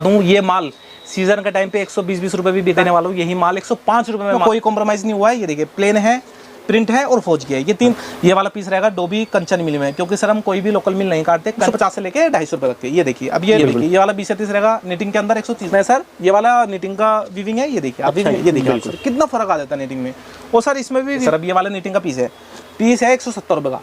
दूं ये माल सीजन के टाइम पे 120-20 रुपए भी बिकने वाला हूँ, यही माल 105 रुपए में कोई कॉम्प्रोमाइज नहीं हुआ है। ये देखिए प्लेन है, प्रिंट है और फौज की है। ये तीन, ये वाला पीस रहेगा डोबी कंचन मिल में, क्योंकि सर हम कोई भी लोकल मिल नहीं काटते। 150 से लेके 250 रुपए तक के। ये देखिए अब ये देखिए ये वाला 20 से 30 रहेगा नीटिंग के अंदर 130 में सर। ये वाला नीटिंग का वीविंग है। ये देखिए अब ये देखिए सर कितना फर्क आ जाता है नीटिंग में। और सर इसमें भी सर अब ये वाला नीटिंग का पीस है 170 रुपए का।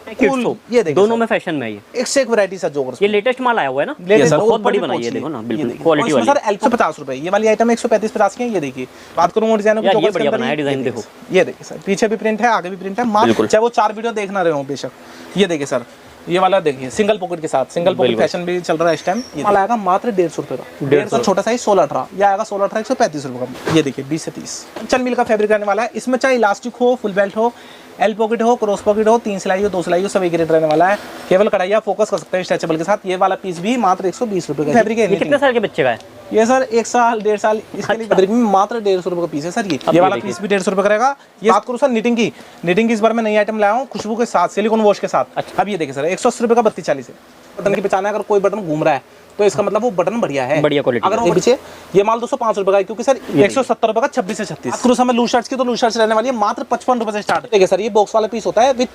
ये देखिए दोनों में फैशन में ये एक से एक वैरायटी सर जो ये लेटेस्ट माल आया हुआ है ना, बहुत बड़ी बनाई है। देखो ना बिल्कुल क्वालिटी वाली। सर 150 रुपए ये वाली आइटम 135-50 की है। ये देखिए बात करूँ डिजाइन की, ये बढ़िया बनाया डिजाइन। देखो ये देखिए सर पीछे भी प्रिंट है, आगे भी प्रिंट है, मात्र चाहे वो 4 वीडियो देखना रहे हो बेशक। ये देखिए सर ये वाला देखिए सिंगल पॉकेट के साथ, सिंगल पॉकेट फैशन भी चल रहा है इस टाइम। ये माल आएगा मात्र 150 रुपए का। 150 छोटा साइज 16-18, ये आएगा 16-18 135 रुपए का। ये देखिए 20 से 30 चल मिल का फैब्रिक रहने वाला है। इसमें चाहे इलास्टिक हो, फुल बेल्ट हो, एल पॉकेट हो, क्रॉस पॉकेट हो, 3 सिलाई हो, 2 सिलाई हो, सब एक रेट रहने वाला है। केवल कढ़ाइया फोकस कर सकते हैं स्ट्रेचेबल के साथ। ये वाला पीस भी मात्र 120 रुपए का फैब्रिक है। कितने साल के बच्चे का है ये सर 1 साल 1.5 साल इसके लिए फैब्रिक में मात्र 150 रुपए का पीस है सर। ये वाला पीस भी 150 रुपए का रहेगा। ये बात करूँ सर निटिंग की इस बार मैं नई आइटम लाया हूँ खुशबू के साथ, सिलिकॉन वॉश के साथ। अब ये देखिए सर 180 रुपए का 32-40 है। बटन की पहचान है, अगर कोई बटन घूम रहा है तो इसका मतलब वो बटन बढ़िया है, बढ़िया क्वालिटी। अगर वो पीछे ये माल 205 रुपए का है, क्योंकि सर 170 रुपए का 26 से 36। क्रूस में लूज शर्ट्स की तो लूज शर्ट्स रहने वाली है मात्र 55 रुपए से स्टार्ट। देखिए सर ये बॉक्स वाला पीस होता है विद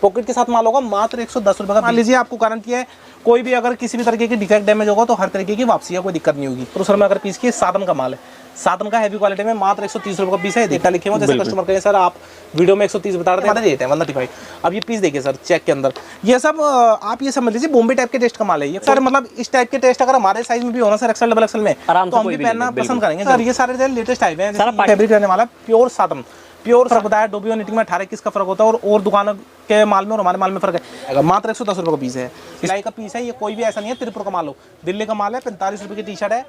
पॉकेट के साथ माल होगा मात्र 110 रुपए का। मान लीजिए आपको गारंटी है कोई भी अगर किसी भी तरीके की डिफेक्ट डैमेज होगा तो हर तरीके की वापसी है, कोई दिक्कत नहीं होगी। तो सर में अगर पीस की साधन का माल है, साधन का हैवी क्वालिटी में मात्र 130 रुपए का पीस है। डेटा लिखे हुए जैसे कस्टमर कहे सर आप वीडियो में 130 बता रहे थे, हमारा रेट है 135। अब ये पीस देखिए सर चेक के अंदर ये सब आप ये समझ लीजिए बॉम्बे टाइप के टेस्ट का माल है ये सर। मतलब इस टाइप के टेस्ट अगर हमारे साइज में भी होना सर एक्सएल डबल एक्सएल में तो हम भी पहनना पसंद करेंगे सर। ये सारे लेटेस्ट टाइप है, फैब्रिक रहने वाला प्योर साटन, प्योर फर्क बताया। डोबी और निटिंग में 18-21 का फर्क होता है और दुकानों के माल में और हमारे माल में फर्क है। मात्र 110 रुपए का पीस है, सिलाई का पीस है। ये कोई भी ऐसा नहीं है त्रिपुर का माल हो, दिल्ली का माल है। 45 रुपए की टी शर्ट है।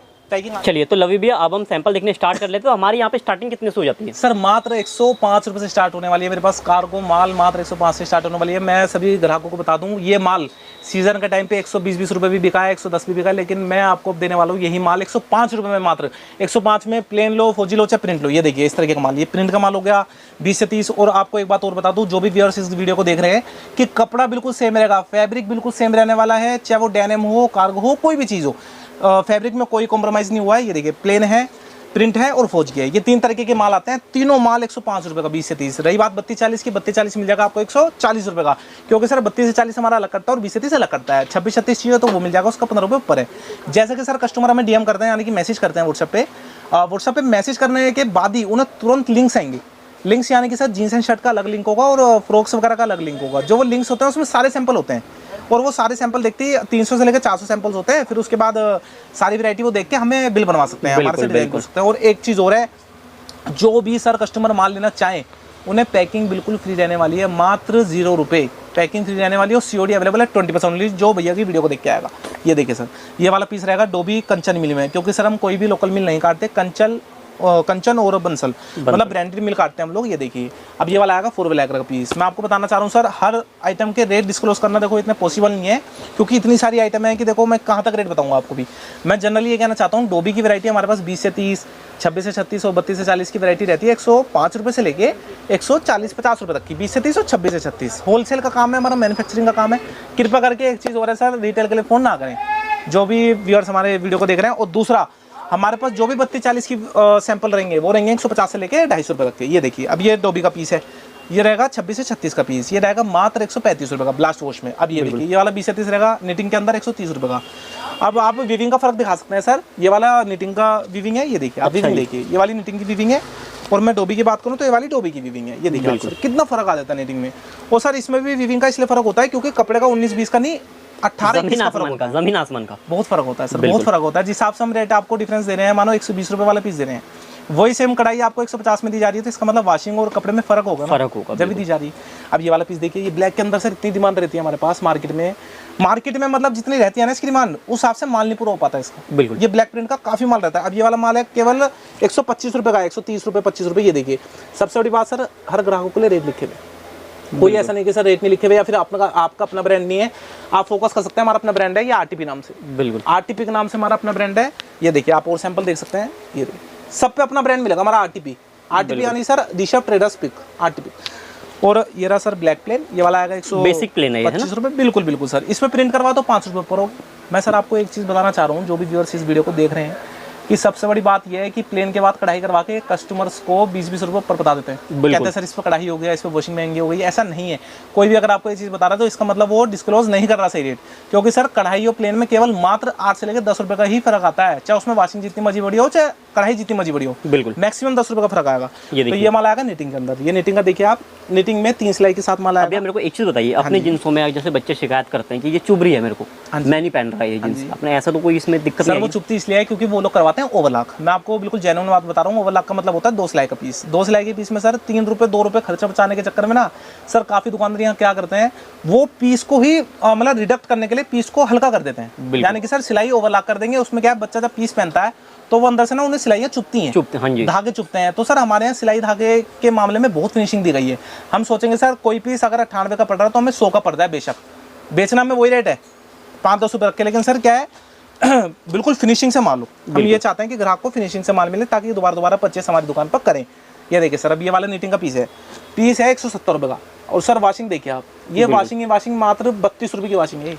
चलिए तो लवी भैया अब हम सैंपल देखने स्टार्ट कर लेते हैं। तो हमारे यहाँ पे स्टार्टिंग कितने से हो जाती है सर? मात्र 105 रुपए से स्टार्ट होने वाली है मेरे पास। कार्गो माल मात्र 105 से स्टार्ट होने वाली है। मैं सभी ग्राहकों को बता दूं ये माल सीजन के टाइम पे 120-20 रुपए भी बिका है, 110 भी बिका है, लेकिन मैं आपको देने वाला हूँ यही माल 105 रुपए में। मात्र 105 में प्लेन लो, फौजी लो, चाहे प्रिंट लो। ये देखिए इस तरीके का माल, ये प्रिंट का माल हो गया 20 से 30। और आपको एक बात और बता दूं जो भी व्यूअर्स इस वीडियो को देख रहे हैं कि कपड़ा बिल्कुल सेम रहेगा, फैब्रिक बिल्कुल सेम रहने वाला है, चाहे वो डेनिम हो, कार्गो हो, कोई भी चीज़ हो, फैब्रिक में कोई कॉम्प्रोमाइज़ नहीं हुआ है। ये देखिए प्लेन है, प्रिंट है और फौज की है। ये 3 तरीके के माल आते हैं, तीनों माल 105 रुपए का 20 से 30। रही बात 32-40 की, 32-40 मिल जाएगा आपको 140 रुपए का, क्योंकि सर 32 से 40 हमारा अलग करता है और 20 से 30 अलग करता है। 26-36 चाहिए तो वो मिल जाएगा, उसका 15 रुपये ऊपर है। जैसे कि सर कस्टमर हमें डीएम करते हैं, यानी कि मैसेज करते हैं व्हाट्सएप पे मैसेज करने के बाद ही उन्हें तुरंत लिंक्स आएंगे। लिंक्स यानी कि सर जीन्स एंड शर्ट का अलग लिंक होगा और फ्रॉक्स वगैरह का अलग लिंक होगा। जो वो लिंक्स होते हैं उसमें सारे सैंपल होते हैं और वो सारे सैंपल देखते ही 300 से लेकर 400 सैंपल्स होते हैं। फिर उसके बाद सारी वैरायटी वो देख के हमें बिल बनवा सकते हैं, हमारे से डिजाइन कर सकते हैं। और एक चीज़ और है, जो भी सर कस्टमर माल लेना चाहें उन्हें पैकिंग बिल्कुल फ्री रहने वाली है, मात्र 0 रुपये पैकिंग फ्री रहने वाली है। और सीओडी अवेलेबल है 20% ओनली, जो भैया की वीडियो को देख के आएगा। ये देखिए सर ये वाला पीस रहेगा डोबी कंचन मिल में, क्योंकि सर हम कोई भी लोकल मिल नहीं काटते, कंचन और बंसल मतलब ब्रांडेड मिल काटते हैं हम लोग। ये देखिए अब ये वाला आएगा 4 ब्लैक का पीस। मैं आपको बताना चाह रहा हूँ सर हर आइटम के रेट डिस्क्लोज करना देखो इतने पॉसिबल नहीं है, क्योंकि इतनी सारी आइटम है कि देखो मैं कहाँ तक रेट बताऊँगा आपको भी। मैं जनरली ये कहना चाहता हूँ डोबी की वैरायटी हमारे पास 20 से 30, 26 से 36 और 32 से 40 की वैरायटी रहती है। 105 रुपये से लेके 140-50 रुपये तक की, 20 से 30 और 26 से 36। होलसेल का काम है हमारा, मैन्युफैक्चरिंग का काम है। कृपा करके एक चीज़ और है सर, रिटेल के लिए फ़ोन ना करें जो भी व्यूअर्स हमारे वीडियो को देख रहे हैं। और दूसरा हमारे पास जो भी 32-40 की सैंपल रहेंगे वो रहेंगे 150 से लेके 250 रुपये तक के। ये देखिए अब ये डोबी का पीस है, ये रहेगा 26 से 36 का पीस, ये रहेगा मात्र 135 रुपये का ब्लास्ट वॉश में। अब ये देखिए ये वाला 20 से 30 रहेगा निटिंग के अंदर 130 रुपये का। अब आप वीविंग का फर्क दिखा सकते हैं सर, ये वाला निटिंग का वीविंग है, ये देखिए आप वीविंग देखिए, ये वाली निटिंग की वीविंग है। और मैं डोबी की बात करूँ तो ये वाली डोबी की वीविंग है। ये देखिए सर कितना फर्क आ जाता है निटिंग में। और सर इसमें भी वीविंग का इसलिए फर्क होता है क्योंकि कपड़े का 19-20 का नहीं 18-21 का फर्क होता है, जमीन आसमान का बहुत फर्क होता है सर, बहुत फर्क होता है। जिस हिसाब से हम रेट आपको डिफरेंस दे रहे हैं, मानो 120 रुपये वाला पीस दे रहे हैं, वही सेम कढ़ाई आपको 150 में दी जा रही है, तो इसका मतलब वॉशिंग और कपड़े में फर्क होगा जब भी दी जा रही है। अब ये वाला पीस देखिए, ये ब्लैक के अंदर सर इतनी डिमांड रहती है हमारे पास मार्केट में मतलब जितनी रहती है ना इसकी डिमांड, उस हिसाब से माल नहीं पूरा हो पाता है इसका। बिल्कुल ये ब्लैक प्रिंट का काफी माल रहता है। अब ये वाला माल है केवल 125 रुपये का, 130 रुपये 25 रुपये। ये देखिए सबसे बड़ी बात सर, हर ग्राहकों के लिए रेट लिखे हुए, कोई ऐसा नहीं कि सर रेट नहीं लिखे हुए या फिर आपका अपना ब्रांड नहीं है। आप फोकस कर सकते हैं, हमारा अपना ब्रांड है, ये आरटीपी नाम से, बिल्कुल आरटीपी के नाम से हमारा अपना ब्रांड है। ये देखिए आप और सैंपल देख सकते हैं, ये देखिए सब पे अपना ब्रांड मिलेगा हमारा आरटीपी यानी सर दिशा ट्रेडर्स पिक आरटीपी। और ये रहा सर ब्लैक प्लेन, ये वाला आएगा 100 बेसिक प्लेन है 25 रुपये। बिल्कुल बिल्कुल सर, इसमें प्रिंट करवा तो 5 रुपये पर होगा। मैं सर आपको एक चीज़ बताना चाह रहा हूँ, जो भी व्यूअर्स इस वीडियो को देख रहे हैं, कि सबसे बड़ी बात यह है कि प्लेन के बाद कढ़ाई करवा के कस्टमर्स को 20-20 रुपये पर बता देते हैं। कहते हैं सर इस पर कढ़ाई हो गया, इस पर वॉशिंग महंगी हो गई। ऐसा नहीं है। कोई भी अगर आपको ये चीज़ बता रहा है तो इसका मतलब वो डिस्क्लोज नहीं कर रहा सही रेट, क्योंकि सर कढ़ाई और प्लेन में केवल मात्र 8 से लेकर 10 रुपये का ही फर्क आता है, चाहे उसमें वॉशिंग जितनी मर्जी बड़ी हो, चाहे कढ़ाई जितनी मर्जी बड़ी हो। बिल्कुल मैक्सिमम 10 रुपये का फर्क आएगा। तो ये माल आएगा निटिंग के अंदर। ये निटिंग का देखिए आप, निटिंग में 3 सिलाई के साथ माल आएगा। मेरे को एक चीज़ बताइए, अपने जींसों में जैसे बच्चे शिकायत करते हैं कि ये चुभ रही है मेरे को, मैं नहीं पहन रहा है ये जींस, अपने ऐसा तो कोई इसमें दिक्कत नहीं है? सर वो चुभती इसलिए है क्योंकि वो लोग करवाते हैं ओवरलॉक। मैं आपको बिल्कुल जेन्युइन बात बता रहा हूँ। ओवरलॉक का मतलब होता है 2 सिलाई का पीस। 2 सिलाई के पीस में सर 3 रुपये 2 रुपये खर्चा बचाने के चक्कर में ना सर काफ़ी दुकानदार यहाँ क्या करते हैं, वो पीस को ही मतलब रिडक्ट करने के लिए पीस को हल्का कर देते हैं। यानी कि सर सिलाई ओवरलॉक कर देंगे, उसमें क्या है, बच्चा जब पीस पहनता है तो वो अंदर से ना उन्हें सिलाइयाँ चुभती हैं, हाँ जी, धागे चुभते हैं। तो सर हमारे यहाँ सिलाई धागे के मामले में बहुत फिनिशिंग दी गई है। हम सोचेंगे सर कोई पीस अगर 98 का पड़ रहा है तो हमें 100 का पड़ रहा है, बेशक बेचना में वही रेट है 5-10 रुपये रख के, लेकिन सर क्या है बिल्कुल फिनिशिंग से माल हो। हम ये चाहते हैं कि ग्राहक को फिनिशिंग से माल मिले ताकि दोबारा परचेस हमारी दुकान पर करें। ये देखिए सर, अब ये वाला नीटिंग का पीस है 170 रुपये का। और सर वाशिंग देखिए आप, ये वाशिंग मात्र 32 रुपये की वाशिंग है।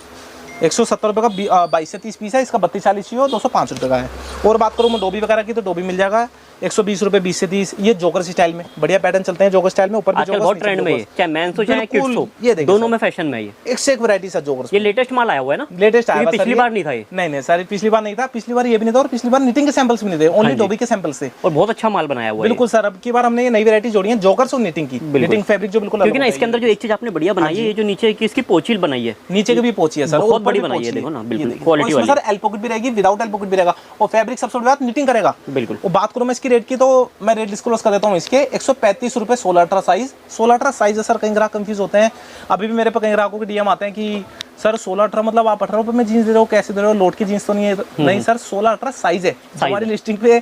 170 रुपये का 22 से 30 पीस है। इसका 32-40 चाहिए और 205 रुपये का है। और बात करूँ मैं डोबी वगैरह की तो डोबी मिल जाएगा 120 रुपये 20 से 30। ये जोकर स्टाइल में बढ़िया पैटर्न चलते हैं, जोकर स्टाइल में ऊपर भी जोकर, बहुत ट्रेंड में है, चाहे मेंस हो चाहे किड्स हो, ये देखिए दोनों में फैशन में ये एक से एक वैरायटी सर जोकर। ये लेटेस्ट माल आया हुआ है ना? लेटेस्ट आया है, पिछली बार नहीं था ये? नहीं सर पिछली बार नहीं था, पिछली बार ये भी नहीं था और पिछली बार निटिंग के सैंपल्स भी नहीं थे, ओनली डोबी के सैंपल्स थे। और बहुत अच्छा माल बनाया हुआ है। बिल्कुल सर, अब की बार हमने ये नई वैरायटी जोड़ी है जोकर्स और निटिंग की। निटिंग फैब्रिक जो बिल्कुल, क्योंकि ना इसके अंदर जो एक चीज आपने बढ़िया बनाई है, ये जो नीचे की इसकी पोचील बनाई है, नीचे की भी पोची है सर, बहुत बड़ी बनाई है, देखो ना बिल्कुल क्वालिटी वाली। सर एल पॉकेट भी रहेगी, विदाउट एल पॉकेट भी रहेगा, और फैब्रिक सबसे बड़ी बात निटिंग करेगा। बिल्कुल। और बात करूं मैं इसकी रेट की तो मैं रेट डिस्क्लोज कर देता हूं इसके 135 रुपये 16-18 साइज। 16-18 साइज है सर, कई ग्राहक कंफ्यूज होते हैं। अभी भी मेरे पे कई ग्राहकों के डीएम आते हैं कि सर 16-18 मतलब आप 18 रुपये में जीन्स दे रहे हो, कैसे दे रहे हो, लोट की जीन्स तो नहीं है? नहीं सर, 16-18 साइज है। हमारी लिस्टिंग पे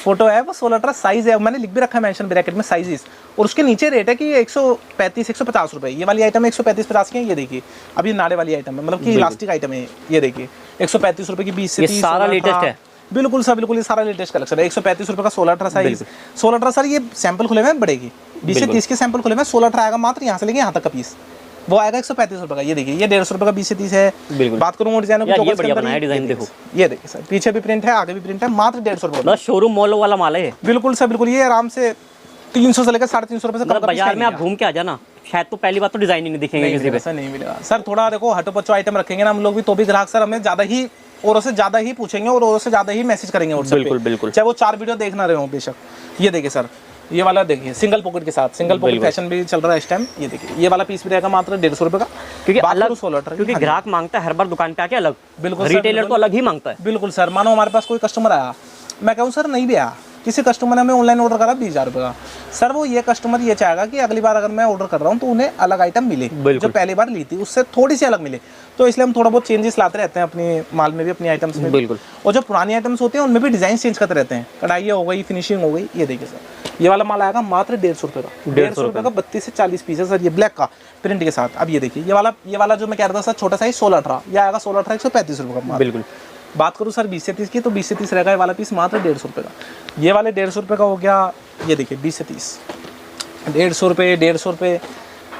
फोटो है वो 16-18 साइज है, मैंने लिख भी रखा है मेंशन ब्रैकेट में साइजेस। और उसके नीचे रेट है कि 135-150 रुपये। ये वाली आइटम 135-50 की है। ये देखिए अभी नाड़े वाली आइटम है, मतलब कि इलास्टिक आइटम है। ये देखिए 135 रुपये की 20 से 30 सारा लेटेस्ट है। बिल्कुल सर, बिल्कुल ये सारा लेटेस्ट कलेक्शन है। 135 रुपये का 16-18 साइज। 16-18 सर ये सैंपल खुले में बढ़ेगी, 20 से 30 के सैंपल खुले में 16-18 आएगा मात्र, यहाँ से लेके यहाँ तक का पीस वो आएगा 135 रुपये का। ये देखिए ये 150 रुपये का 20 से 30 है। बात करूँ डिजाइन की, बढ़िया बनाया डिजाइन, देखो ये देखिए सर, पीछे भी प्रिंट है आगे भी प्रिंट है, मात्र 150 रुपये। बस शोरूम मॉल वाला माल है। बिल्कुल सर, बिल्कुल ये आराम से 300 से लेकर 350 रुपये से कम। बाजार में आप घूम के आ जाना, शायद तो पहली बात तो डिजाइन ही नहीं दिखेंगे किसी पे। सर नहीं मिलेगा सर, थोड़ा देखो हटो पच्चो आइटम रखेंगे ना हम लोग भी, तो भी ग्राहक सर हमें ज्यादा ही और उससे ज्यादा ही पूछेंगे और उससे ज्यादा ही मैसेज करेंगे व्हाट्सएप पे। बिल्कुल बिल्कुल, चाहे वो 4 वीडियो देखना रहे हो बेशक। ये देखिए सर, ये वाला देखिए सिंगल पॉकेट के साथ, सिंगल पॉकेट फैशन भी चल रहा है इस टाइम। ये देखिए ये वाला पीस भी रहेगा मात्र 150 रुपये का, क्योंकि अलग 16-18, क्योंकि ग्राहक मांगता है हर बार दुकान पे आके अलग। बिल्कुल, रिटेलर तो अलग ही मांगता है। बिल्कुल सर, मानो हमारे पास कोई कस्टमर आया, मैं कहूँ सर नहीं भी आया, किसी कस्टमर ने हमें ऑनलाइन ऑर्डर करा 20,000 रुपये का, सर वो ये कस्टमर ये चाहेगा कि अगली बार अगर मैं ऑर्डर कर रहा हूँ तो उन्हें अलग आइटम मिले, जो पहली बार ली थी उससे थोड़ी सी अलग मिले। तो इसलिए हम थोड़ा बहुत चेंजेस लाते रहते हैं अपने माल में भी, अपनी आइटम्स में। बिल्कुल। और जो पुरानी आइटम्स होती हैं उनमें भी डिजाइन चेंज करते रहते हैं, कढ़ाई हो गई, फिनिशिंग हो गई। ये देखिए सर, ये वाला माल आएगा मात्र 150 रुपये का, 150 रुपये का 32 से 40 पीस है सर, ये ब्लैक का प्रिंट के साथ। अब ये देखिए ये वाला जो मैं कह रहा था सर छोटा साइज 16-18, ये आएगा 16-18 135 रुपये का। बिल्कुल। बात करूँ सर 20 से 30 की तो 20 से 30 रहेगा ये वाला पीस मात्र 150 रुपये का। ये वाले 150 रुपये का हो गया। ये देखिए 20 से 30 150 रुपये 150 रुपये,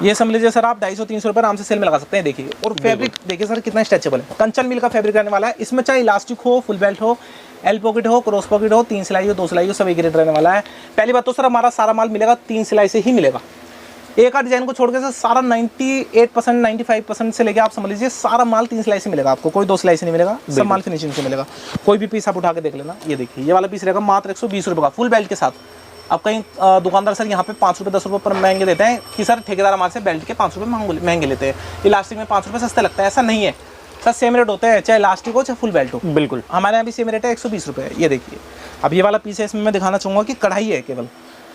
ये समझ लीजिए सर आप 250-300 रुपये आराम से सेल में लगा सकते हैं। देखिए और फैब्रिक देखिए सर कितना स्ट्रेचेबल है, कंचन मिल का फैब्रिक रहने वाला है। इसमें चाहे इलास्टिक हो, फुल बेल्ट हो, एल पॉकेट हो, क्रॉस पॉकेट हो, 3 सिलाई हो, 2 सिलाई हो, सब एक रेट रहने वाला है। पहली बात तो सर हमारा सारा माल मिलेगा 3 सिलाई से ही मिलेगा। एक आध डिजाइन को छोड़ के सर सारा 98% 95% से लेके आप समझ लीजिए सारा माल 3 सिलाई से मिलेगा आपको, कोई 2 सिलाई से नहीं मिलेगा, सब माल फिनिशिंग से मिलेगा। कोई भी पीस आप उठा के देख लेना। ये देखिए ये वाला पीस रहेगा मात्र 120 रुपये का फुल बेल्ट के साथ। अब कहीं दुकानदार सर यहाँ पे 5 रुपये 10 रुपये पर महंगे देते हैं कि सर ठेकेदार हमारे से बेल्ट के 5 रुपये महंगे लेते हैं, इलास्टिक में 5 रुपये सस्ते लगता है। ऐसा नहीं है सर, सेम रेट होते हैं चाहे इलास्टिक हो चाहे फुल बेल्ट हो। बिल्कुल हमारे यहाँ भी सेम रेट है 120 रुपये। ये देखिए अब ये वाला पीस है, इसमें मैं दिखाना चाहूँगा कि कढ़ाई है,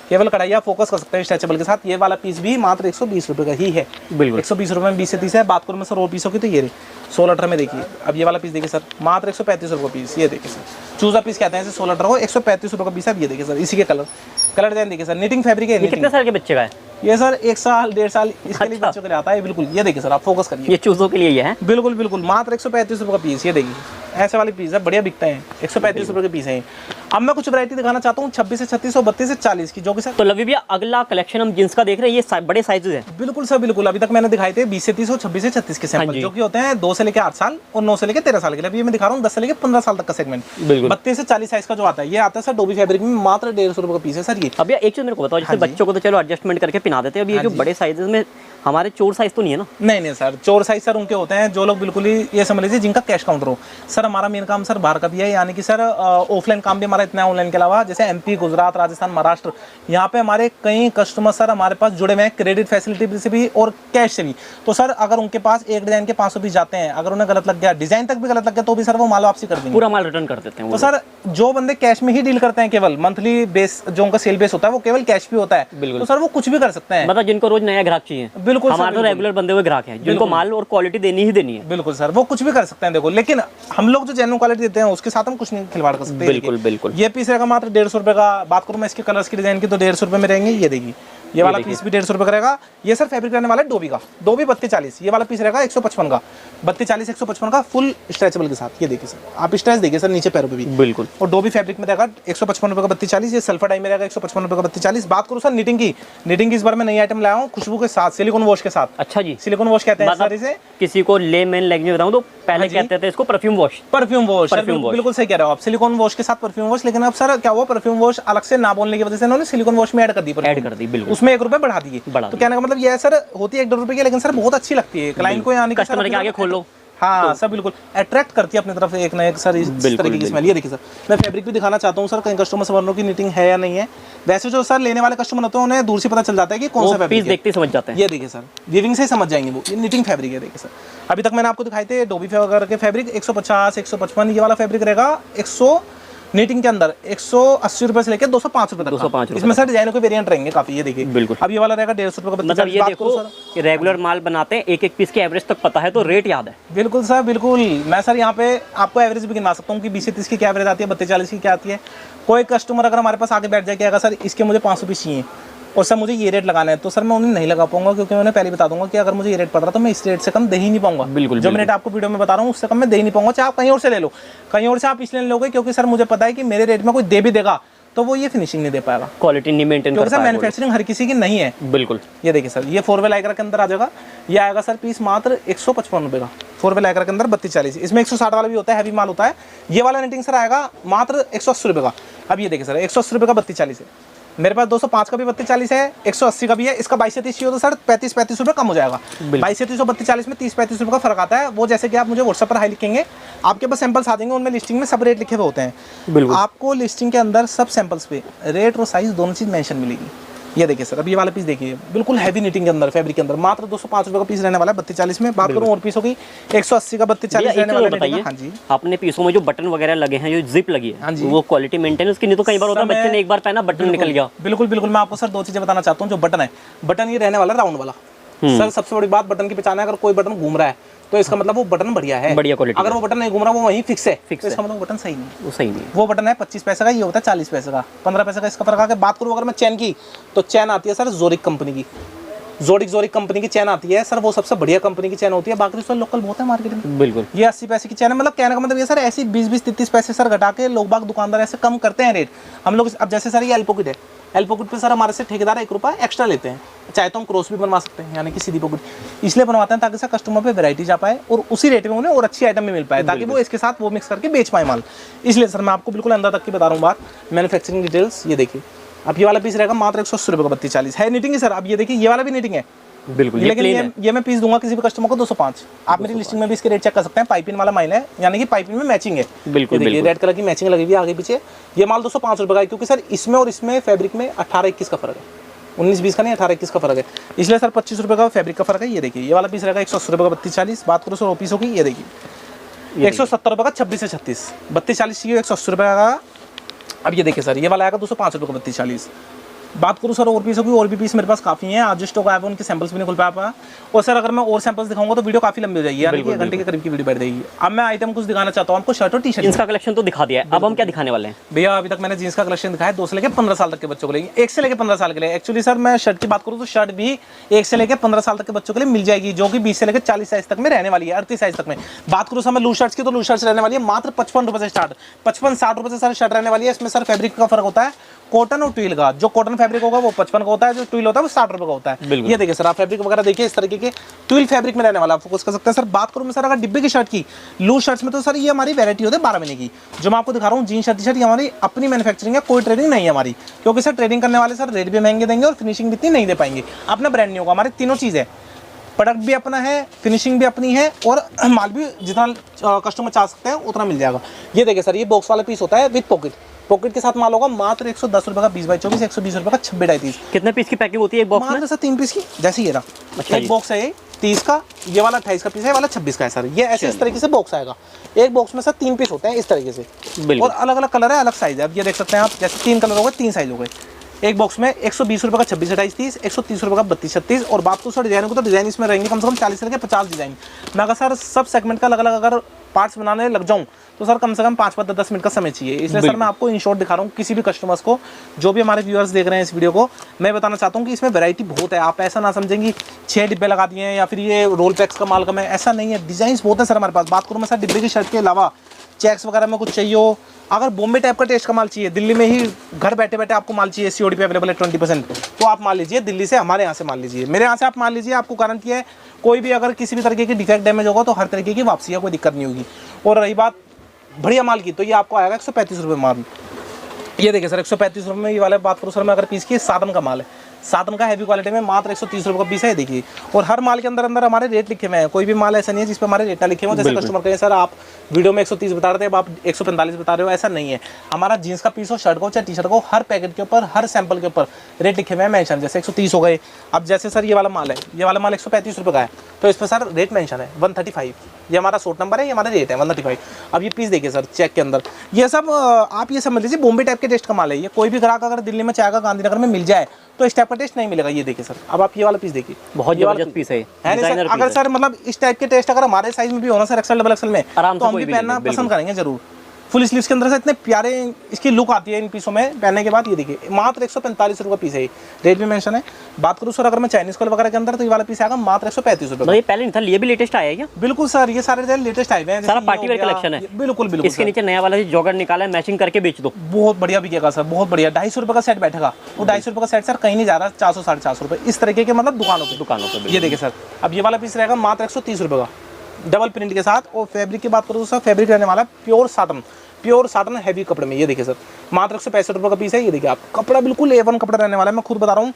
केवल कढ़ाई आप फोकस कर सकते हैं स्ट्रेचेबल के साथ। ये वाला पीस भी मात्र 120 रुपये का ही है। बिल्कुल 120 रुपये में 20 से 30 है। बात करूँ मैं सर और पीसों की तो ये 16-18 में देखिए। अब ये वाला पीस देखिए सर मात्र 135 रुपये पीस। ये देखिए सर चूजा पीस कहते हैं इसे 16-18 को, 135 रुपये का पीस है। ये देखिए सर इसी के कलर डिजाइन देखिए सर, निटिंग फैब्रिक है। कितने साल के बच्चे का है ये सर? 1 साल 1.5 साल इसके लिए बच्चों के लिए आता है। बिल्कुल ये देखिए सर आप फोकस करिए, ये चूजों के लिए है। बिल्कुल बिल्कुल मात्र 135 रुपये का पीस। ये देखिए ऐसे वाले पीस है, बढ़िया बिकते हैं, 135 रुपए के पीस हैं। अब मैं कुछ वैरायटी दिखाना चाहता हूँ 26 से 36 और 32 से 40 की, जो कि सर तो लवी भैया अगला कलेक्शन हम जींस का देख रहे हैं, ये बड़े साइजेस हैं। बिल्कुल सर बिल्कुल, अभी तक मैंने दिखाए थे 20 से 30 और 26 से 36 के सैंपल, जो कि होते हैं 2 से लेकर 8 साल और 9 से लेकर 13 साल के लिए। अभी मैं दिखा रहा हूँ 10 से लेकर 15 साल तक का सेगमेंट। 32 से 40 साइज का जो आता है, ये आता है सर डोबी फैब्रिक में, मात्र 150 रुपए का पीस है सर ये। अब एक चीज मेरे को बताओ, जैसे बच्चों को तो चलो एडजस्टमेंट करके पिना देते हैं, अब ये जो बड़े साइजेस में हमारे चोर साइज तो नहीं है ना? नहीं सर, चोर साइज सर उनके होते हैं जो लोग बिल्कुल ही ये समझ लीजिए जिनका कैश काउंटर हो। सर हमारा मेन काम सर बाहर का भी है, यानी कि सर ऑफलाइन काम भी हमारा इतना है ऑनलाइन के अलावा, जैसे एमपी, गुजरात, राजस्थान, महाराष्ट्र, यहाँ पे हमारे कई कस्टमर सर हमारे पास जुड़े हुए हैं क्रेडिट फैसिलिटी से भी और कैश से भी। तो सर अगर उनके पास एक डिजाइन के 500 पीस जाते हैं, अगर उन्हें गलत लग गया, डिजाइन तक भी गलत लग गया, तो भी सर वो माल वापसी कर देंगे, पूरा माल रिटर्न कर देते हैं। तो सर जो बंदे कैश में ही डील करते हैं, केवल मंथली बेस जो उनका सेल बेस होता है वो केवल कैश भी होता है, तो सर वो कुछ भी कर सकते हैं। मतलब जिनको रोज नया ग्राहक चाहिए, बिल्कुल हमारे तो रेगुलर बंदे हुए ग्राहक हैं जिनको माल और क्वालिटी देनी ही देनी है। बिल्कुल सर, वो कुछ भी कर सकते हैं। देखो, लेकिन हम लोग जो जेन्युइन क्वालिटी देते हैं उसके साथ हम कुछ नहीं खिलवाड़ कर सकते। बिल्कुल बिल्कुल। ये पीस रहेगा मात्र 150 रुपए का। बात करूं मैं इसके कलर्स की, डिजाइन की, तो 150 रुपए में रहेंगे। ये देखिए, ये वाला पीस भी 150 रुपए का रहेगा। ये सर फैब्रिक रहने वाला है डोबी का, डोबी 32-40। ये वाला पीस रहेगा 155 का, 32-40 155 का, फुल स्ट्रेचेबल के साथ। ये देखिए सर, आप स्ट्रेच देखिए सर नीचे पैरों पे भी, बिल्कुल। और डोबी फैब्रिक में रहेगा 155 रुपए का 32-40। ये सल्फर डाई में रहेगा 155 रुपए का 32-40। बात करूं सर नीटिंग की, नीटिंग की इस बार मैं नई आइटम लाया हूं खुशबू के साथ, सिलिकॉन वॉश के साथ। अच्छा जी, सिलिकॉन वॉश कहते हैं सर इसे। किसी को लेमैन लैंग्वेज में बताऊं तो पहले कहते थे इसको परफ्यूम वॉश। परफ्यूम वॉश, बिल्कुल सही कह रहे हो आप, सिलिकॉन वॉश के साथ परफ्यूम वॉश। लेकिन अब सर क्या हुआ, परफ्यूम वॉश अलग से ना बोलने की वजह से इन्होंने सिलिकॉन वॉश में ऐड कर दी, बिल्कुल, उसमें 1 रुपए बढ़ा दिए। तो कहने का मतलब ये है सर, होती है 1-2 रुपए की, लेकिन सर बहुत अच्छी लगती है क्लाइंट को, यानी कस्टमर के आगे खोलो। हाँ सर बिल्कुल, अट्रैक्ट करती है अपनी तरफ एक ना एक सर इस तरीके की स्मेल। ये देखिए सर, मैं फैब्रिक भी दिखाना चाहता हूँ सर, कई कस्टमर से वर्णों की नीटिंग है या नहीं है। वैसे जो सर लेने वाले कस्टमर होते हैं उन्हें दूर से पता चल जाता है कि कौन सा फैब्रिक है, देखते ही समझ जाते हैं। ये देखिए सर, वीविंग से समझ जाएंगे वो, ये नीटिंग फैब्रिक है। देखिए सर, अभी तक मैंने आपको दिखाए थे डोबी वगैरह के फैब्रिक 150, 155। ये वाला फैब्रिक रहेगा 100 नीटिंग के अंदर 180 रुपए से लेकर 205 रुपए तक। 205 इसमें सर डिजाइनों के वेरिएंट रहेंगे काफी। ये देखिए, बिल्कुल। अब ये वाला रहेगा 150 रुपए का। मतलब ये देखो कि रेगुलर माल बनाते हैं, एक पीस के एवरेज तक पता है तो रेट याद है। बिल्कुल सर बिल्कुल। मैं सर यहाँ पे आपको एवरेज भी गिनवा सकता हूँ कि 20 से 30 की क्या एवरेज आती है, 32-40 की क्या आती है। कोई कस्टमर अगर हमारे पास आके बैठ जाए कि अगर सर इसके मुझे 500 पीस चाहिए और सर मुझे ये रेट लगाना है, तो सर मैं उन्हें नहीं लगा पाऊंगा, क्योंकि मैं उन्हें पहले बता दूंगा कि अगर मुझे ये रेट पड़ रहा है तो मैं इस रेट से कम दे ही नहीं पाऊंगा। बिल्कुल, जो रेट आपको वीडियो में बता रहा हूँ उससे कम मैं दे ही नहीं पाऊंगा। चाहे आप कहीं और से ले लो, कहीं और से आप इसलिए लोगे क्योंकि सर मुझे पता है कि मेरे रेट में कोई दे भी देगा तो वो ये फिनिशिंग नहीं दे पाएगा, क्वालिटी नहीं मेंटेन कर पाएगा, क्योंकि सर मैन्युफैक्चरिंग हर किसी की नहीं है। बिल्कुल। ये देखिए सर, ये 4 वे लाइक्रा के अंदर आ जाएगा। ये आएगा सर पीस मात्र 155 रुपए का, 4 वे लाइक्रा के अंदर 32-40। इसमें 160 वाला भी होता है, हैवी माल होता है। ये वाला नीटिंग सर आएगा मात्र 180 रुपए का। अब ये देखिए सर, 180 रुपए का 32-40 है। मेरे पास 205 का भी 32-40 है, 180 का भी है। इसका 22 से 30 चाहिए तो सर 35-35 रुपए कम हो जाएगा। 22 से 30 और 32-40 में 30-35 रुपए का फर्क आता है। वो जैसे कि आप मुझे व्हाट्सएप पर हाई लिखेंगे, आपके पास सैंपल्स आ जाएंगे, उनमें लिस्टिंग में सब रेट लिखे हुए होते हैं। आपको लिस्टिंग के अंदर सब सैंपल्स पे रेट और साइज दोनों चीज मेंशन मिलेगी। ये देखिए सर, अब ये वाला पीस देखिए, बिल्कुल हैवी नीटिंग के अंदर, फैब्रिक के अंदर, मात्र 205 रुपए का पीस रहने वाला है 32-40 में। बात करूं और पीसों की, 180 का 32-40 रहने वाला है। हाँ जी, आपने पीसों में जो बटन वगैरह लगे हैं, जो जिप लगी है, वो क्वालिटी मेंटेन उसकी नहीं तो कई बार होता है बच्चे ने एक बार पहना बटन निकल गया। बिल्कुल बिल्कुल, मैं आपको सर 2 चीजें बताना चाहता हूँ। जो बटन है, बटन ये रहने वाला राउंड वाला। सर सबसे बड़ी बात बटन की पहचान है, अगर कोई बटन घूम रहा है तो इसका मतलब वो बटन बढ़िया है, बढ़िया क्वालिटी। अगर वो बटन नहीं घूम रहा, वो वहीं फिक्स है, तो इसका मतलब वो बटन सही नहीं है, वो सही नहीं है। वो बटन है 25 पैसे का, ये होता है 40 पैसे का, 15 पैसे का इसका फर्क आके। बात करूँ अगर मैं चैन की, तो चैन आती है सर जोरिक कंपनी की, जोरिक कंपनी की चैन आती है सर, वो सबसे बढ़िया कंपनी की चैन होती है। बाकी सर लोकल बहुत है मार्केट में। बिल्कुल, ये 80 पैसे की चैन है। मतलब कहने का मतलब ये सर, ऐसी 20-20 33 पैसे सर घटा के लोग बाग दुकानदार ऐसे कम करते हैं रेट। हम लोग अब जैसे सर ये एलपोकिट है, एलपोकिट पे सर हमारे से ठेकेदार 1 रुपया एक्स्ट्रा लेते हैं। चाहे तो हम क्रॉस भी बनवा सकते हैं, यानी कि सीधी पॉकेट, इसलिए बनवाते हैं ताकि सर कस्टमर पे वैरायटी जा पाए और उसी रेट में उन्हें और अच्छी आइटम भी मिल पाए, ताकि वो इसके साथ वो मिक्स करके बेच पाए माल। इसलिए सर मैं आपको बिल्कुल अंदर तक की बता रहा हूँ बात, मैन्युफैक्चरिंग डिटेल्स। ये देखिए, अब ये वाला पीस रहेगा मात्र 180 रुपए का 32-40 है। नीटिंग है सर, अब ये देखिए ये वाला भी नीटिंग है। बिल्कुल, लेकिन ये मैं पीस दूंगा किसी भी कस्टमर को 205। आप मेरी लिस्टिंग में भी इसके रेट चेक कर सकते हैं। पाइपिंग वाला माल है, यानी कि पाइपिंग में मैचिंग है। बिल्कुल, रेड कलर की मैचिंग लगी हुई है आगे पीछे। ये माल 205 रुपए का है, क्योंकि सर इसमें और इसमें फैब्रिक में 18-21 का फर्क है, 19-20 का नहीं, 18-21 का फर्क है, इसलिए सर 25 रुपए का फैब्रिक का फर्क है। ये देखिए, ये वाला पीस रहेगा 180 रुपए का 32-40। बात करो सर पीसों की, ये देखिए 170 रुपए का 26 से 36, 32-40 चाहिए 180 रुपए का। अब ये देखिए सर, ये वाला आएगा 205 रुपए का 32-40। बात करूँ सर और पीसों की, और भी पीस मेरे पास काफ़ी हैं। आज जो स्टॉक आया है उनके सैंपल्स भी नहीं खुल पाया। और सर अगर मैं और सैंपल्स दिखाऊंगा तो वीडियो काफ़ी लंबी हो जाएगी, यानी कि 1 घंटे के करीब की वीडियो बैठ जाएगी। अब मैं आइटम कुछ दिखाना चाहता हूँ आपको, शर्ट और टी शर्ट। जींस का कलेक्शन तो दिखा दिया है, अब हम क्या दिखाने वाले हैं भैया? अभी तक मैंने जींस का कलेक्शन दिखाया 2 से लेकर 15 साल तक के बच्चों के लिए, 1 से लेकर 15 साल के लिए। एक्चुअली सर मैं शर्ट की बात करूँ तो शर्ट भी 1 से लेकर 15 साल तक के बच्चों के लिए मिल जाएगी, जो कि 20 से लेकर 40 साइज तक में रहने वाली है, 38 साइज तक में। बात करूँ सर मैं लूज शर्ट्स की, तो लूज शर्ट्स रहने वाली है मात्र 55 रुपये से स्टार्ट, 55-60 रुपये से सर शर्ट रहने वाली है। इसमें सर फैब्रिक का फर्क होता है, कॉटन और ट्विल का। जो कॉटन फैब्रिक होगा वो 55 का होता है, जो ट्विल होता है वो 60 रुपये का होता है। ये देखिए सर, आप फैब्रिक वगैरह देखिए, इस तरीके के ट्विल फैब्रिक में रहने वाला आप फोकस कर सकते हैं। सर बात करूँ मैं सर अगर डिब्बे की शर्ट की, लूज शर्ट्स में, तो सर ये हमारी वैरायटी होती है 12 महीने की। जो मैं आपको दिखा रहा हूँ जीन शर्ट टी शर्ट, ये हमारी अपनी मैन्युफैक्चरिंग है, कोई ट्रेडिंग नहीं है हमारी, क्योंकि सर ट्रेडिंग करने वाले सर रेट भी महंगे देंगे और फिनिशिंग भी इतनी नहीं दे पाएंगे। अपना ब्रांड नहीं होगा, हमारे तीनों चीज़ है, प्रोडक्ट भी अपना है, फिनिशिंग भी अपनी है, और माल भी जितना कस्टमर चाह सकते हैं उतना मिल जाएगा। ये देखिए सर, ये बॉक्स वाला पीस होता है विद पॉकेट, पॉकेट के साथ माल होगा मात्र 110 रुपये का 20x24, 120 रुपये का 26x30। कितने पीस की पैकिंग होती है एक बॉक्स में? सर 3 पीस की, जैसे ये रहा। अच्छा, एक बॉक्स है ये 30 का, ये वाला 28 का पीस है, ये वाला 26 का है सर। ये ऐसे इस तरीके से बॉक्स आएगा। एक बॉक्स में सर 3 पीस होते हैं इस तरीके से, और अलग अलग कलर है, अलग साइज है। अब ये देख सकते हैं आप, जैसे 3 कलर हो गए, 3 साइज हो गए। एक बॉक्स में 120 रुपये का 26x28, 130 रुपये का 32x36। और बात करूँ सर डिजाइन को, तो डिजाइन इसमें रहेंगे कम से कम 40 से लेकर 50 डिजाइन। मैं अगर सर सब सेगमेंट का अलग अलग अगर पार्ट्स बनाने लग जाऊँ तो सर कम से कम 5-10 मिनट का समय चाहिए। इसलिए सर मैं आपको इन शॉर्ट दिखा रहा हूँ किसी भी कस्टमर्स को, जो भी हमारे व्यूअर्स देख रहे हैं इस वीडियो को, मैं बताना चाहता हूँ कि इसमें वैरायटी बहुत है। आप ऐसा ना समझेंगे 6 डिब्बे लगा दिए हैं या फिर ये रोल पैक्स का माल कम है, ऐसा नहीं है। डिजाइन बहुत है सर हमारे पास। बात करूँ मैं सर डिब्बे की शर्ट के अलावा चेक्स वगैरह में कुछ चाहिए हो, अगर बॉम्बे टाइप का टेस्ट का माल चाहिए, दिल्ली में ही घर बैठे बैठे आपको माल चाहिए, COD पे अवेलेबल है 20%, तो आप मान लीजिए दिल्ली से, हमारे यहाँ से मान लीजिए, मेरे यहाँ से आप मान लीजिए। आपको गारंटी है कोई भी अगर किसी भी तरीके की डिफेक्ट डैमेज होगा तो हर तरीके की वापसी है, कोई दिक्कत नहीं होगी। और रही बात बढ़िया माल की, तो ये आपको आएगा 135 रुपये माल। ये देखिए सर 135 रुपये में ये वाला। बात करूँ सर मैं अगर पीस की, सातन का माल है, सातन का हैवी क्वालिटी में मात्र 130 रुपये का पीस है। देखिए, और हर माल के अंदर अंदर हमारे रेट लिखे हुए हैं, कोई भी माल ऐसा नहीं है जिस पर हमारे रेट ना लिखे हुए। जैसे कस्टमर कहें सर आप वीडियो में 130 बता रहे थे, अब आप 145 बता रहे हो, ऐसा नहीं है। हमारा जींस का पीस हो, शर्ट को चाहे टी शर्ट को, हर पैकेट के ऊपर, हर सैंपल के ऊपर रेट लिखे हुए हैं मेंशन। जैसे 130 हो गए। अब जैसे सर ये वाला माल है, ये वाला माल 135 रुपये का है, तो इस पर सर रेट मेंशन है 135। ये हमारा शॉर्ट नंबर है, ये हमारा रेट है 135। अब ये पीस देखिए सर चेक के अंदर, ये सब आप ये समझ लीजिए बॉम्बे टाइप के टेस्ट का माल है। ये कोई भी ग्राहक अगर दिल्ली में चाहेगा, गांधीनगर में मिल जाए, तो इस टाइप का टेस्ट नहीं मिलेगा। ये देखिए सर, अब आप ये वाला पीस देखिए, बहुत जबरदस्त पीस है सर। अगर सर मतलब इस टाइप के टेस्ट अगर हमारे साइज में भी होना सर, XL, XXL में, तो हम भी पहनना पसंद करेंगे जरूर। फुल स्लीव्स के अंदर से इतने प्यारे इसकी लुक आती है इन पीसों में पहनने के बाद। ये देखिए मात्र 145 रुपये पीस है, रेट भी मेंशन है। बात करूँ सर अगर मैं चाइनीज कलर वगैरह के अंदर, तो ये वाला पीस आएगा मात्र 135 रुपये। ये पहले नहीं था, ये भी लेटेस्ट आया है क्या? बिल्कुल सर, ये सारे लेटेस्ट आए हैं, सारा पार्टी वेयर कलेक्शन है। बिल्कुल बिल्कुल। इसके नीचे नया वाला जॉगर निकाला है, मैचिंग करके बेच दो, बहुत बढ़िया बिकेगा सर, बहुत बढ़िया। 250 रुपये का सेट बैठेगा, वो 250 रुपये का सेट सर कहीं नहीं जा रहा, 400-450 रुपये इस तरीके के मतलब दुकानों पे। ये देखिए सर, अब ये वाला पीस रहेगा मात्र 130 रुपये का, डबल प्रिंट के साथ। और फैब्रिक की बात करूँ तो सर फैब्रिक रहने वाला प्योर साटन हैवी कपड़े में। ये देखिए सर मात्र 165 रुपये का पीस है। ये देखिए आप, कपड़ा बिल्कुल A1 कपड़ा रहने वाला है, मैं खुद बता रहा हूँ।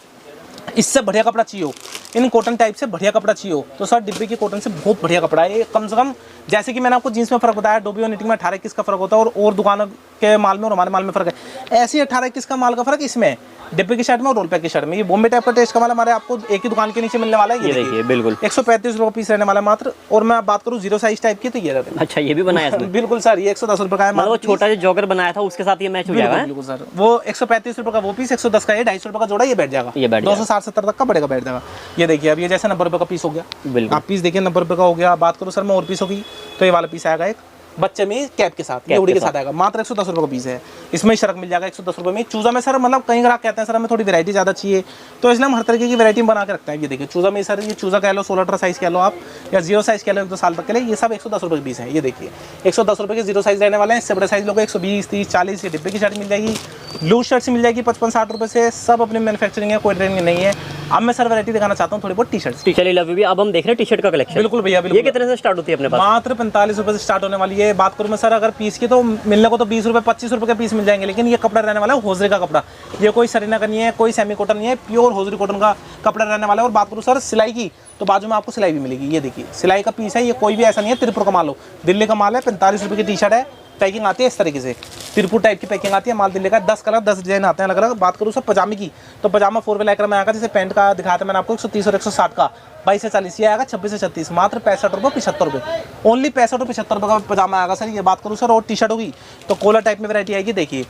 इससे बढ़िया कपड़ा चाहिए हो, इन कॉटन टाइप से बढ़िया कपड़ा चाहिए हो, तो सर डिब्बे की कॉटन से बहुत बढ़िया कपड़ा है ये। कम से कम जैसे कि मैंने आपको जींस में फ़र्क बताया, डोबी और निटिंग में 18-21 का फ़र्क होता है, और दुकानों के माल में और हमारे माल में फ़र्क है। ऐसे 18-21 का माल का फ़र्क इसमें है, डिब्बे की शर्ट में और रोल पैक की शर्ट में। ये बॉम्बे टाइप का टेस्ट का माल हमारे आपको एक ही दुकान के नीचे मिलने वाला है। ये देखिए बिल्कुल 135 रुपये पीस रहने वाला है मात्र। और मैं बात करूँ 0 साइज टाइप की, तो ये रहता है। अच्छा, ये भी बनाया है बिल्कुल सर, ये 110 रुपये का है। मतलब वो छोटा जो जॉगर बनाया था उसके साथ ये मैच हो जाएगा। बिल्कुल सर, वो 135 रुपये का वो पीस, 110 का, ये 250 रुपये का जोड़ा, ये बैठ जाएगा, ये बैठ 260-70 तक का बढ़ेगा, बैठ जाएगा। ये देखिए अब ये जैसे 90 रुपये का पीस हो गया, बिल्कुल आप पीस देखिए 90 रुपये का हो गया। बात करूँ सर मैं और पीसों की, तो ये वाला पीस आएगा एक बच्चे में कैप के साथ, ये उड़ी के साथ आएगा, मात्र 110 रुपये का पीस है। इसमें शर्क मिल जाएगा 110 रुपये में। चूजा में सर मतलब कई ग्राहक कहते हैं सर हमें थोड़ी वैरायटी ज़्यादा चाहिए, तो इसलिए हम हर तरीके की वैरायटी बना के रखते हैं। ये देखिए चूजा में सर, ये चूजा कह लो, 16-18 साइज़ कह लो आप, या 0 साइज़ कह लो 1-2 साल तक के लिए, ये सब 110 रुपये के पीस है। ये देखिए 110 रुपये के 0 साइज़ रहने वाले हैं। इससे बड़े साइज़ लोग 120, 30, 40 ये डिब्बे की शर्ट मिल जाएगी, लूज शर्ट मिल जाएगी 55-60 रुपये से। सब अपनी मैन्युफैक्चरिंग है, कोई ट्रेनिंग नहीं है। अब मैं सर वैरायटी दिखाना चाहता हूँ थोड़ी बहुत टी शर्ट। चलिए लव भी, अब हम देख रहे हैं टी शर्ट का कलेक्शन। बिल्कुल भैया, बिल्कुल। ये कितने से स्टार्ट होती है अपने पास? मात्र 45 रुपये से स्टार्ट होने वाली है। बात करूँ मैं सर अगर पीस की, तो मिलने को तो 20 रुपये 25 रुपये के पीस मिल जाएंगे, लेकिन ये कपड़ा रहने वाला है होजरी का कपड़ा। ये कोई सरीना का नहीं है, कोई सेमी कॉटन नहीं है, प्योर होजरी कॉटन का कपड़ा रहने वाला है। और बात करूँ सर सिलाई की, तो बाजू में आपको सिलाई भी मिलेगी। ये देखिए सिलाई का पीस है, ये कोई भी ऐसा नहीं है तिरपुर का माल हो, दिल्ली का माल है। 45 रुपये की टी शर्ट है, पैकिंग आती है इस तरीके से, तिरपुर टाइप की पैकिंग आती है, माल दिल्ली का। 10 कलर 10 डिजाइन आते हैं अलग अलग। बात करूँ सर पजामे की, तो पजामा 4 वे लाइकर में आएगा, जैसे पैंट का दिखाया था मैंने आपको 130 और 160 का, 22 से 40 ये आएगा, 26 से 36 मात्र 65 रुपये 75 रुपये, ओनली 65 और 75 रुपये का पजामा आएगा सर। ये बात करूँ सर और टी शर्ट होगी, तो कॉलर टाइप में वैरायटी आएगी। देखिए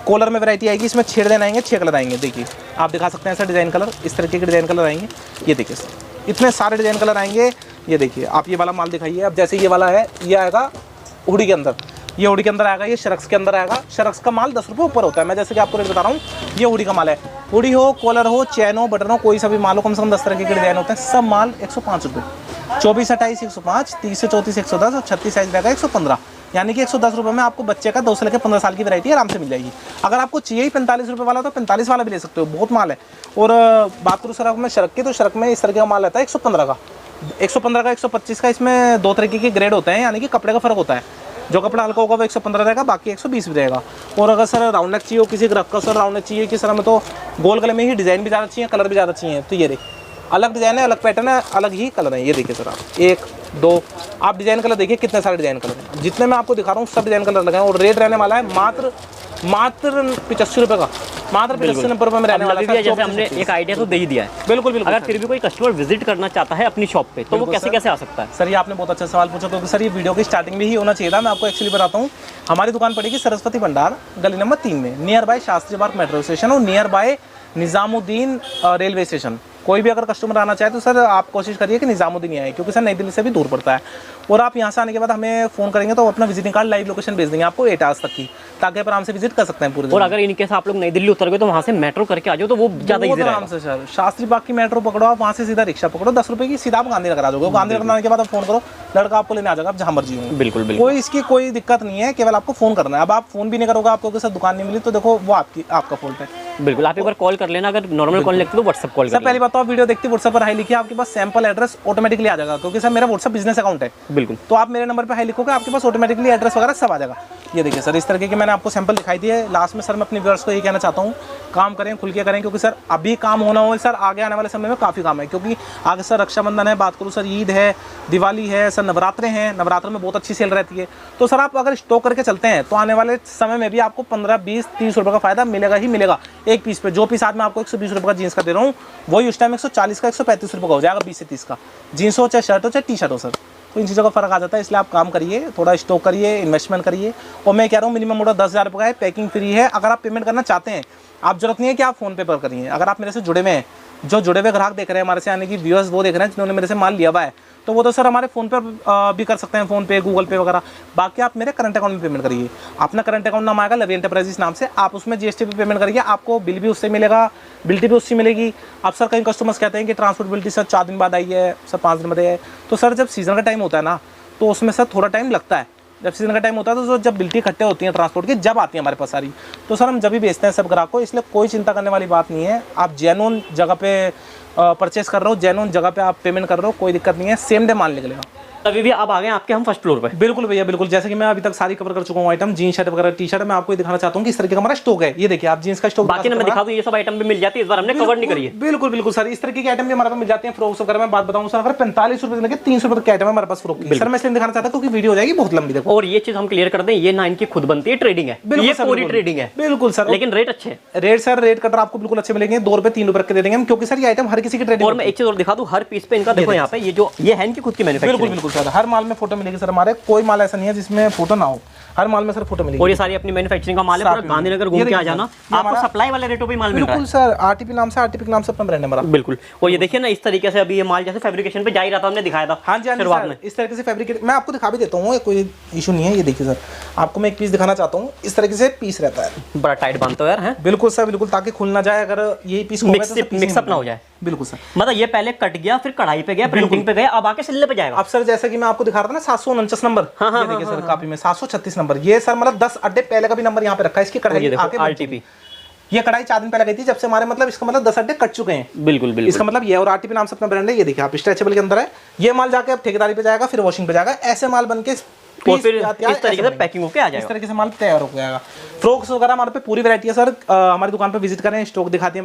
कॉलर में वैरायटी आएगी, इसमें छेड़ देना आएंगे, 6 कलर आएंगे। देखिए आप दिखा सकते हैं ऐसा डिज़ाइन कलर, इस तरीके के डिज़ाइन कलर आएंगे। ये देखिए सर इतने सारे डिज़ाइन कलर आएंगे। ये देखिए आप ये वाला माल दिखाइए। अब जैसे ये वाला है, ये आएगा हुडी के अंदर, ये हुडी के अंदर आएगा, ये शरक्स के अंदर आएगा। शरक्स का माल 10 रुपये ऊपर होता है। मैं जैसे कि आपको रेट बता रहा हूँ, ये हुडी का माल है। हुडी हो, कॉलर हो, चैन हो, बटन हो, कोई सा भी माल हो, कम से कम 10 तरह के डिज़ाइन होते हैं। सब माल 105 रुपये। 24-28 105, 30-34 110 और 36 साइज रहेगा 115। यानी कि 110 रुपये में आपको बच्चे का 2 से लेकर 15 साल की वैरायटी आराम से मिल जाएगी। अगर आपको चाहिए ही 45 रुपये वाला तो 45 वाला भी ले सकते हो, बहुत माल है। और बात करूँ सर में शर्क की, तो शर्क में इस तरह का माल रहता है 115 का, 115 का, 125 का। इसमें 2 तरीके के ग्रेड होते हैं, यानी कि कपड़े का फ़र्क होता है। जो कपड़ा हल्का होगा वो 115 रहेगा, बाकी 120 भी रहेगा। और अगर सर राउंड नेक चाहिए हो, किसी ग्राहक का सर राउंड नेक चाहिए कि सर हमें तो गोल गले में ही डिज़ाइन भी ज़्यादा चाहिए, कलर भी ज़्यादा चाहिए, तो ये देखिए अलग डिज़ाइन है, अलग पैटर्न है, अलग ही कलर है। ये देखिए सर आप 1 2 आप डिज़ाइन कलर देखिए, कितने सारे डिज़ाइन कलर हैं। जितने मैं आपको दिखा रहा हूँ सब डिज़ाइन कलर लगे हैं। और रेट रहने वाला है मात्र 85 रुपये का, मात्र 85-90 रुपये में रहने वाला है। जैसे हमने एक आइडिया तो दे ही दिया है। बिल्कुल बिल्कुल। अगर फिर भी कोई कस्टमर विजिट करना चाहता है अपनी शॉप पे, तो वो कैसे कैसे आ सकता है? सर ये आपने बहुत अच्छा सवाल पूछा, क्योंकि सर ये वीडियो की स्टार्टिंग में ही होना चाहिए था। मैं आपको एक्चुअली बताता हूँ, हमारी दुकान पड़ेगी सरस्वती भंडार, गली नंबर 3 में, near by Shastri Park metro station और near by Nizamuddin railway station. कोई भी अगर कस्टमर आना चाहे तो सर आप कोशिश करिए कि निज़ामुद्दीन ही आए, क्योंकि सर नई दिल्ली से भी दूर पड़ता है। और आप यहाँ से आने के बाद हमें फ़ोन करेंगे तो अपना विजिटिंग कार्ड, लाइव लोकेशन भेज देंगे आपको 8 आवर्स तक की, ताकि आप आराम से विजिट कर सकते हैं पूरे दिन। और अगर इनकेस आप लोग नई दिल्ली उतर गए तो वहाँ से मेट्रो करके आ जाओ, तो वो ज़्यादा ईजी आराम से सर शास्त्री बाग की मेट्रो पकड़ो, आप वहाँ से सीधा रिक्शा पकड़ो 10 रुपये की, सीधा आप गांधीनगर आ जाओगे। गांधीनगर आने के बाद आप फोन करो, लड़का आपको लेने आ जाएगा, आप जहाँ मर्जी होंगे। बिल्कुल बिल्कुल, कोई इसकी कोई दिक्कत नहीं है, केवल आपको फ़ोन करना है। अब आप फ़ोन भी नहीं करोगे, आपको सर दुकान नहीं मिली, तो देखो वो आपका फॉल्ट है। बिल्कुल आप एक बार कॉल कर लेना, अगर नॉर्मल कॉल लगती तो व्हाट्सएप कॉल कर। सर पहली बात तो आप वीडियो देखते व्हाट्सएप पर हाई लिखिए, आपके पास सैंपल एड्रेस ऑटोमेटिकली आ जाएगा, क्योंकि सर मेरा व्हाट्सएप बिजनेस अकाउंट है। बिल्कुल, तो आप मेरे नंबर पर हाई लिखोगे, आपके पास ऑटोमेटिकली एड्रेस वगैरह सब आ जाएगा। ये देखिए सर इस तरीके की मैंने आपको सैंपल दिखाई दी है। लास्ट में सर मैं अपने व्यूअर्स को ये कहना चाहता हूँ, काम करें, खुल के करें, क्योंकि सर अभी काम होना हो सर, आगे आने वाले समय में काफ़ी काम है। क्योंकि आगे सर रक्षाबंधन है, बात करूँ सर ईद है, दिवाली है, सर नवरात्रे हैं, नवरात्र में बहुत अच्छी सेल रहती है। तो सर आप अगर स्टॉक करके चलते हैं तो आने वाले समय में भी आपको 15, 20, 30 रुपये का फायदा मिलेगा ही मिलेगा एक पीस पे। जो पीस आज मैं आपको 120 रुपये का जीन्स का दे रहा हूँ, वही उस टाइम 140 का, 135 रुपये का हो जाएगा, 20 से 30 का। जीन्स हो चाहे शर्ट हो चाहे टी शर्ट हो सर, तो इन चीज़ों का फर्क आ जाता है। इसलिए आप काम करिए, थोड़ा स्टॉक करिए, इन्वेस्टमेंट करिए। और मैं कह रहा हूँ मिनिमम ऑर्डर 10,000 रुपये का है, पैकिंग फ्री है। अगर आप पेमेंट करना चाहते हैं, आप जरूरत नहीं है कि आप फोन पे पर करिए। अगर आप मेरे से जुड़े हुए हैं, जो जुड़े हुए ग्राहक देख रहे हैं हमारे से, यानी कि व्यूअर्स वो देख रहे हैं जिन्होंने मेरे से माल लिया हुआ है, तो वो तो सर हमारे फ़ोन पर भी कर सकते हैं, फ़ोन पे, गूगल पे वगैरह। बाकी आप मेरे करंट अकाउंट में पेमेंट करिए। अपना करंट अकाउंट नाम आएगा लवी एंटरप्राइजेस नाम से, आप उसमें जीएसटी पे पेमेंट करिए, आपको बिल भी उससे मिलेगा, बिल्टी भी उससे मिलेगी। अब सर कई कस्टमर्स कहते हैं कि ट्रांसपोर्ट बिल्टी सर 4 दिन बाद आई है, सर 5 दिन बाद आई है। तो सर जब सीज़न का टाइम होता है ना, तो उसमें सर थोड़ा टाइम लगता है। जब सीजन का टाइम होता है तो जब बिल्टी इकट्ठे होती हैं ट्रांसपोर्ट की, जब आती है हमारे पास सारी, तो सर हम जब भी बेचते हैं सब ग्राहक को। इसलिए कोई चिंता करने वाली बात नहीं है। आप जेन्युइन जगह पे परचेस कर रहे हो, जेन्युइन जगह पे आप पेमेंट कर रहे हो, कोई दिक्कत नहीं है, सेम डे माल निकलेगा। अभी भी आप आ गए आपके हम फर्स्ट फ्लोर पे। बिल्कुल भैया बिल्कुल, जैसे कि मैं अभी तक सारी कवर कर चुका हूँ आइटम, जीन्स शर्ट वगैरह, टी शर्ट। मैं आपको ये दिखाना चाहता हूँ कि इस तरीके का हमारा स्टॉक है। ये देखिए आप जीन्स का स्टॉक, बाकी मैं दिखा दूं, ये सब आइटम भी मिल जाती है, इस बार हमने कवर नहीं करी है। बिल्कुल बिल्कुल सर, इस तरीके के आइटम भी हमारे पास मिल जाते हैं। फ्रॉक्स वगैरह में बात बताऊँ सर, अगर 45 रुपये से लेकर 300 रुपये के आइटम है हमारे पास फ्रॉक की। सर मैं इसलिए दिखाना चाहता हूँ क्योंकि वीडियो हो जाएगी बहुत लंबी। देखो, और ये चीज हम क्लियर कर दें, ये ना इनकी खुद बनती है, ट्रेडिंग है, ये पूरी ट्रेडिंग है। बिल्कुल सर, लेकिन रेट अच्छे हैं। रेट सर, रेट कटर आपको बिल्कुल अच्छे मिलेंगे, 2 रुपये 3 रुपये के दे देंगे हम, क्योंकि सर ये आइटम हर किसी की ट्रेडिंग। और मैं एक चीज और दिखा दूं, हर पीस पे इनका देखो यहाँ पे, ये है इनकी खुद की मैन्युफैक्चरिंग। बिल्कुल बिल्कुल सर, हर माल में फोटो मिलेगी सर हमारे, कोई माल ऐसा नहीं है जिसमें फोटो ना हो, हर माल में सर फोटो मिलेगी। और ये सारी अपनी मैन्युफैक्चरिंग का माल है, पूरा गांधीनगर घूम के आ जाना, आपको सप्लाई वाले रेटों पे माल मिल रहा है। बिल्कुल सर, आरटीपी नाम से, आरटीपी के नाम से अपना ब्रांड है हमारा। बिल्कुल। और ये देखिए ना, इस तरीके से अभी ये माल जैसे फैब्रिकेशन पे जा ही रहा था, हमने दिखाया था। हाँ जी शुरुआत में इस तरीके से फैब्रिकेट मैं आपको दिखा भी देता हूँ, कोई इशू नहीं है। ये देखिए सर, आपको मैं एक पीस दिखाना चाहता हूँ, इस तरीके से पीस रहता है, बड़ा टाइट बांधते हो यार। है बिल्कुल सर, बिल्कुल, ताकि खुल ना जाए। अगर यही पीस मिक्सअप ना हो जाए। बिल्कुल सर, मतलब ये पहले कट गया, फिर कढ़ाई पे गया, प्रिंटिंग पे गया, अब आके सिलने पे जाएगा। अब सर जैसा कि मैं आपको दिखा रहा था ना 749 नंबर, ये देखिए सर कॉपी में 736 नंबर, ये सर मतलब 10 अड्डे पहले का भी नंबर यहाँ पे रखा है। इसकी कढ़ाई आके आरटीपी, ये कढ़ाई 4 दिन पहले गई थी, जब से हमारे मतलब इसका मतलब 10 अड्डे कट चुके हैं। बिल्कुल बिल्कुल, इसका मतलब ये। और आरटीपी नाम से अपना ब्रांड है। ये देखिए आप, स्ट्रेचेबल के अंदर है ये माल, जाके अब ठेकेदारी पे जाएगा, फिर वॉशिंग पे जाएगा, ऐसे माल बन के और फिर इस तरीके से पैकिंग होके आ जाएगा, इस तरीके से माल तैयार हो जाएगा। फ्रॉक्स वगैरह हमारे पे पूरी वैरायटी है सर, हमारी दुकान पे विजिट करें, स्टॉक दिखाती है।